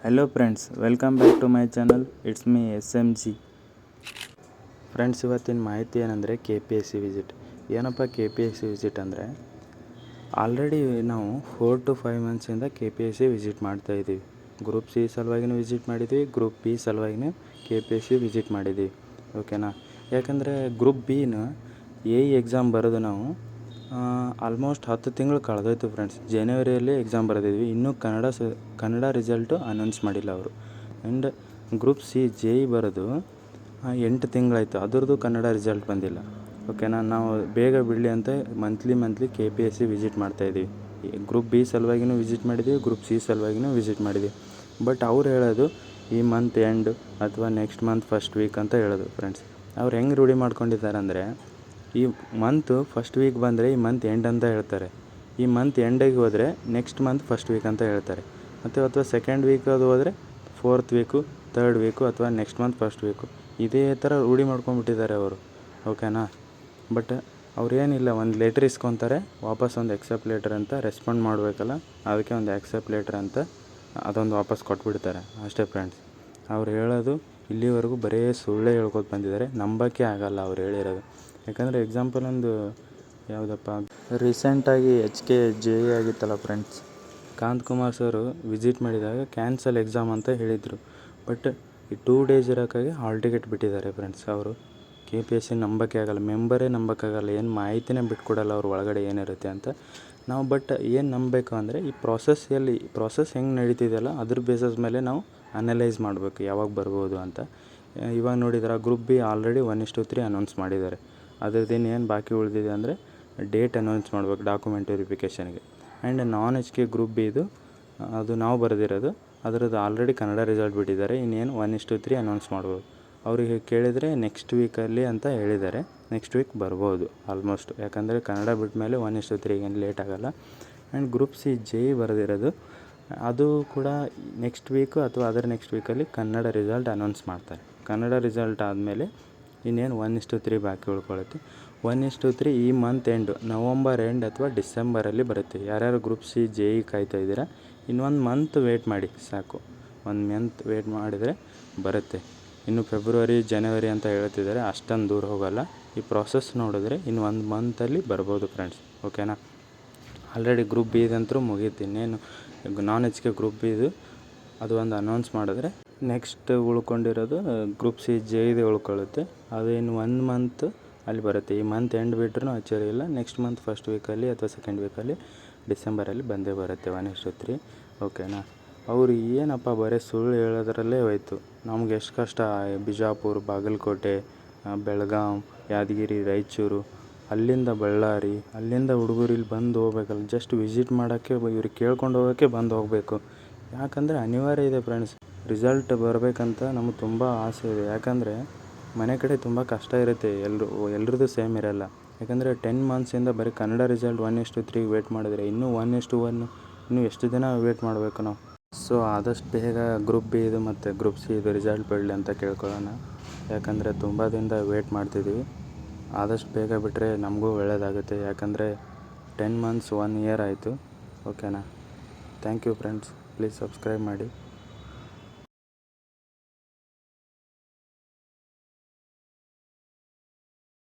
Hello friends, welcome back to my channel. It's me SMG. Friends, ಇವತ್ತಿನ ಮಾಹಿತಿ ಏನಂದರೆ KPSC visit. ಏನಪ್ಪ KPSC visit ಅಂದರೆ, ಆಲ್ರೆಡಿ ನಾವು 4 to 5 ಮಂತ್ಸಿಂದ KPSC ವಿಸಿಟ್ ಮಾಡ್ತಾಯಿದ್ದೀವಿ. ಗ್ರೂಪ್ C ಸಲುವಾಗಿನೂ ವಿಸಿಟ್ ಮಾಡಿದ್ದೀವಿ, ಗ್ರೂಪ್ B ಸಲುವಾಗಿನೂ KPSC ವಿಸಿಟ್ ಮಾಡಿದ್ದೀವಿ. ಓಕೆನಾ? ಯಾಕಂದರೆ ಗ್ರೂಪ್ ಬಿನ ಎಕ್ಸಾಮ್ ಬರೋದು ನಾವು ಆಲ್ಮೋಸ್ಟ್ 10 ತಿಂಗಳು ಕಳೆದೋಯ್ತು ಫ್ರೆಂಡ್ಸ್. ಜನವರಿಯಲ್ಲಿ ಎಕ್ಸಾಮ್ ಬರೆದಿದ್ವಿ, ಇನ್ನೂ ಕನ್ನಡ ರಿಸಲ್ಟು ಅನೌನ್ಸ್ ಮಾಡಿಲ್ಲ ಅವರು. ಆ್ಯಂಡ್ ಗ್ರೂಪ್ C JE ಬರೋದು 8 ತಿಂಗಳಾಯಿತು, ಅದರದ್ದು ಕನ್ನಡ ರಿಸಲ್ಟ್ ಬಂದಿಲ್ಲ. ಓಕೆನಾ? ನಾವು ಬೇಗ ಬಿಡಲಿ ಅಂತ ಮಂತ್ಲಿ KPSC ವಿಸಿಟ್ ಮಾಡ್ತಾಯಿದ್ದೀವಿ. ಗ್ರೂಪ್ B ಸಲುವಾಗಿನೂ ವಿಸಿಟ್ ಮಾಡಿದ್ದೀವಿ, ಗ್ರೂಪ್ C ಸಲುವಾಗಿನೂ ವಿಸಿಟ್ ಮಾಡಿದ್ದೀವಿ. ಬಟ್ ಅವ್ರು ಹೇಳೋದು ಈ ಮಂತ್ ಎಂಡ್ ಅಥವಾ ನೆಕ್ಸ್ಟ್ ಮಂತ್ ಫಸ್ಟ್ ವೀಕ್ ಅಂತ ಹೇಳೋದು ಫ್ರೆಂಡ್ಸ್. ಅವ್ರು ಹೆಂಗೆ ರೂಢಿ ಮಾಡ್ಕೊಂಡಿದ್ದಾರೆ ಅಂದರೆ, ಈ ಮಂತು ಫಸ್ಟ್ ವೀಕ್ ಬಂದರೆ ಈ ಮಂತ್ ಎಂಡ್ ಅಂತ ಹೇಳ್ತಾರೆ, ಈ ಮಂತ್ ಎಂಡಿಗೆ ಹೋದರೆ ನೆಕ್ಸ್ಟ್ ಮಂತ್ ಫಸ್ಟ್ ವೀಕ್ ಅಂತ ಹೇಳ್ತಾರೆ, ಅಥವಾ ಸೆಕೆಂಡ್ ವೀಕ್ ಅದು ಹೋದರೆ 4th ವೀಕು, 3rd ವೀಕು ಅಥವಾ ನೆಕ್ಸ್ಟ್ ಮಂತ್ ಫಸ್ಟ್ ವೀಕು, ಇದೇ ಥರ ರೂಢಿ ಮಾಡ್ಕೊಂಡ್ಬಿಟ್ಟಿದ್ದಾರೆ ಅವರು. ಓಕೆನಾ? ಬಟ್ ಅವ್ರು ಏನಿಲ್ಲ, ಒಂದು ಲೆಟ್ರ್ ಇಸ್ಕೊತಾರೆ, ವಾಪಸ್ ಒಂದು ಎಕ್ಸೆಪ್ಟ್ ಲೆಟರ್ ಅಂತ ರೆಸ್ಪಾಂಡ್ ಮಾಡಬೇಕಲ್ಲ, ಅದಕ್ಕೆ ಒಂದು ಆಕ್ಸೆಪ್ಟ್ ಲೆಟರ್ ಅಂತ ಅದೊಂದು ವಾಪಸ್ ಕೊಟ್ಬಿಡ್ತಾರೆ ಅಷ್ಟೇ ಫ್ರೆಂಡ್ಸ್. ಅವ್ರು ಹೇಳೋದು ಇಲ್ಲಿವರೆಗೂ ಬರೀ ಸುಳ್ಳೇ ಹೇಳ್ಕೊತ ಬಂದಿದ್ದಾರೆ, ನಂಬೋಕ್ಕೆ ಆಗಲ್ಲ ಅವ್ರು ಹೇಳಿರೋದು. ಯಾಕಂದರೆ ಎಕ್ಸಾಂಪಲ್ ಒಂದು ಯಾವುದಪ್ಪ, ರೀಸೆಂಟಾಗಿ JE ಆಗಿತ್ತಲ್ಲ ಫ್ರೆಂಡ್ಸ್, ಕಾಂತಕುಮಾರ್ ಸರು ವಿಸಿಟ್ ಮಾಡಿದಾಗ ಕ್ಯಾನ್ಸಲ್ ಎಕ್ಸಾಮ್ ಅಂತ ಹೇಳಿದರು. ಬಟ್ ಈ 2 days ಇರೋಕ್ಕಾಗಿ ಹಾಲ್ ಟಿಕೆಟ್ ಬಿಟ್ಟಿದ್ದಾರೆ ಫ್ರೆಂಡ್ಸ್. ಅವರು KPSC ನಂಬೋಕ್ಕೆ ಆಗಲ್ಲ, ಮೆಂಬರೇ ನಂಬೋಕ್ಕಾಗಲ್ಲ, ಏನು ಮಾಹಿತಿನೇ ಬಿಟ್ಕೊಡಲ್ಲ ಅವ್ರು ಒಳಗಡೆ ಏನಿರುತ್ತೆ ಅಂತ. ನಾವು ಬಟ್ ಏನು ನಂಬಬೇಕು ಅಂದರೆ, ಈ ಪ್ರಾಸೆಸ್ ಹೆಂಗೆ ನಡೀತಿದೆಯಲ್ಲ ಅದ್ರ ಬೇಸಸ್ ಮೇಲೆ ನಾವು ಅನಲೈಸ್ ಮಾಡಬೇಕು ಯಾವಾಗ ಬರ್ಬೋದು ಅಂತ. ಇವಾಗ ನೋಡಿದ್ರೆ ಗ್ರೂಪ್ B ಆಲ್ರೆಡಿ 1:3 ಅನೌನ್ಸ್ ಮಾಡಿದ್ದಾರೆ. ಅದ್ರದ್ದು ಏನು ಬಾಕಿ ಉಳಿದಿದೆ ಅಂದರೆ ಡೇಟ್ ಅನೌನ್ಸ್ ಮಾಡಬೇಕು ಡಾಕ್ಯುಮೆಂಟ್ ವೆರಿಫಿಕೇಷನ್ಗೆ. ಆ್ಯಂಡ್ non-HK ಗ್ರೂಪ್ B ಅದು ನಾವು ಬರೆದಿರೋದು, ಅದರದ್ದು ಆಲ್ರೆಡಿ ಕನ್ನಡ ರಿಸಲ್ಟ್ ಬಿಟ್ಟಿದ್ದಾರೆ. ಇನ್ನೇನು 1:3 ಅನೌನ್ಸ್ ಮಾಡ್ಬೋದು. ಅವರಿಗೆ ಕೇಳಿದರೆ ನೆಕ್ಸ್ಟ್ ವೀಕಲ್ಲಿ ಅಂತ ಹೇಳಿದ್ದಾರೆ. ನೆಕ್ಸ್ಟ್ ವೀಕ್ ಬರ್ಬೋದು ಆಲ್ಮೋಸ್ಟ್, ಯಾಕಂದರೆ ಕನ್ನಡ ಬಿಟ್ಟ ಮೇಲೆ 1:3 ಏನು ಲೇಟ್ ಆಗೋಲ್ಲ. ಆ್ಯಂಡ್ ಗ್ರೂಪ್ C JE ಬರೆದಿರೋದು, ಅದು ಕೂಡ ನೆಕ್ಸ್ಟ್ ವೀಕು ಅಥವಾ ಅದರ ನೆಕ್ಸ್ಟ್ ವೀಕಲ್ಲಿ ಕನ್ನಡ ರಿಸಲ್ಟ್ ಅನೌನ್ಸ್ ಮಾಡ್ತಾರೆ. ಕನ್ನಡ ರಿಸಲ್ಟ್ ಆದಮೇಲೆ ಇನ್ನೇನು 1:3 ಬಾಕಿ ಉಳ್ಕೊಳ್ಳುತ್ತೆ. 1:3 ಈ ಮಂತ್ ಎಂಡು, ನವಂಬರ್ ಎಂಡ್ ಅಥವಾ ಡಿಸೆಂಬರಲ್ಲಿ ಬರುತ್ತೆ. ಯಾರ್ಯಾರು ಗ್ರೂಪ್ C JE ಕಾಯ್ತಾಯಿದ್ದೀರಾ, ಇನ್ನೊಂದು ಮಂತ್ ವೇಟ್ ಮಾಡಿ ಸಾಕು. 1 ಮಂತ್ ವೇಟ್ ಮಾಡಿದರೆ ಬರುತ್ತೆ. ಇನ್ನು ಫೆಬ್ರವರಿ ಜನವರಿ ಅಂತ ಹೇಳ್ತಿದ್ದಾರೆ, ಅಷ್ಟೊಂದು ದೂರ ಹೋಗೋಲ್ಲ. ಈ ಪ್ರಾಸೆಸ್ ನೋಡಿದ್ರೆ ಇನ್ನು 1 ಮಂತಲ್ಲಿ ಬರ್ಬೋದು ಫ್ರೆಂಡ್ಸ್. ಓಕೆನಾ? ಆಲ್ರೆಡಿ ಗ್ರೂಪ್ B ದಂತೂ ಮುಗೀತು. ಇನ್ನೇನು non-HK ಗ್ರೂಪ್ B ಅದು ಒಂದು ಅನೌನ್ಸ್ ಮಾಡಿದ್ರೆ ನೆಕ್ಸ್ಟ್ ಉಳ್ಕೊಂಡಿರೋದು ಗ್ರೂಪ್ C JE ಉಳ್ಕೊಳ್ಳುತ್ತೆ. ಅದೇನು 1 ಮಂತ್ ಅಲ್ಲಿ ಬರುತ್ತೆ. ಈ ಮಂತ್ ಎಂಡ್ ಬಿಟ್ರೂ ಅಚ್ಚರಿ ಇಲ್ಲ, ನೆಕ್ಸ್ಟ್ ಮಂತ್ ಫಸ್ಟ್ ವೀಕಲ್ಲಿ ಅಥವಾ ಸೆಕೆಂಡ್ ವೀಕಲ್ಲಿ ಡಿಸೆಂಬರಲ್ಲಿ ಬಂದೇ ಬರುತ್ತೆ 1:3. ಓಕೆನಾ? ಅವರು ಏನಪ್ಪ ಬರೀ ಸುಳ್ಳು ಹೇಳೋದ್ರಲ್ಲೇ ಹೋಯ್ತು. ನಮ್ಗೆ ಎಷ್ಟು ಕಷ್ಟ, ಬಿಜಾಪುರ, ಬಾಗಲಕೋಟೆ, ಬೆಳಗಾಂ, ಯಾದಗಿರಿ, ರಾಯಚೂರು, ಅಲ್ಲಿಂದ ಬಳ್ಳಾರಿ, ಅಲ್ಲಿಂದ ಹುಡುಗರು ಇಲ್ಲಿ ಬಂದು ಹೋಗ್ಬೇಕಲ್ಲ, ಜಸ್ಟ್ ವಿಸಿಟ್ ಮಾಡೋಕ್ಕೆ, ಇವ್ರಿಗೆ ಕೇಳ್ಕೊಂಡು ಹೋಗೋಕ್ಕೆ ಬಂದು ಹೋಗಬೇಕು. ಯಾಕಂದರೆ ಅನಿವಾರ್ಯ ಇದೆ ಫ್ರೆಂಡ್ಸ್, ರಿಸಲ್ಟ್ ಬರಬೇಕಂತ ನಮಗೆ ತುಂಬ ಆಸೆ ಇದೆ. ಯಾಕಂದರೆ ಮನೆ ಕಡೆ ತುಂಬ ಕಷ್ಟ ಇರುತ್ತೆ, ಎಲ್ರದ್ದು ಸೇಮ್ ಇರೋಲ್ಲ. ಯಾಕಂದರೆ 10 ಮಂತ್ಸಿಂದ ಬರೀ ಕನ್ನಡ ರಿಸಲ್ಟ್ 1:3 ವೇಟ್ ಮಾಡಿದರೆ ಇನ್ನೂ 1:1 ಇನ್ನೂ ಎಷ್ಟು ದಿನ ವೇಟ್ ಮಾಡಬೇಕು ನಾವು. ಸೊ ಆದಷ್ಟು ಬೇಗ ಗ್ರೂಪ್ B ಮತ್ತು ಗ್ರೂಪ್ C ರಿಸಲ್ಟ್ ಬಿಡಲಿ ಅಂತ ಕೇಳ್ಕೊಳ್ಳೋಣ. ಯಾಕಂದರೆ ತುಂಬ ದಿನದ ವೇಟ್ ಮಾಡ್ತಿದ್ದೀವಿ, ಆದಷ್ಟು ಬೇಗ ಬಿಟ್ಟರೆ ನಮಗೂ ಒಳ್ಳೆಯದಾಗುತ್ತೆ. ಯಾಕಂದರೆ 10 ಮಂತ್ಸ್ 1 ಇಯರ್ ಆಯಿತು. ಓಕೆನಾ? Thank you friends, please subscribe ಮಾಡಿ.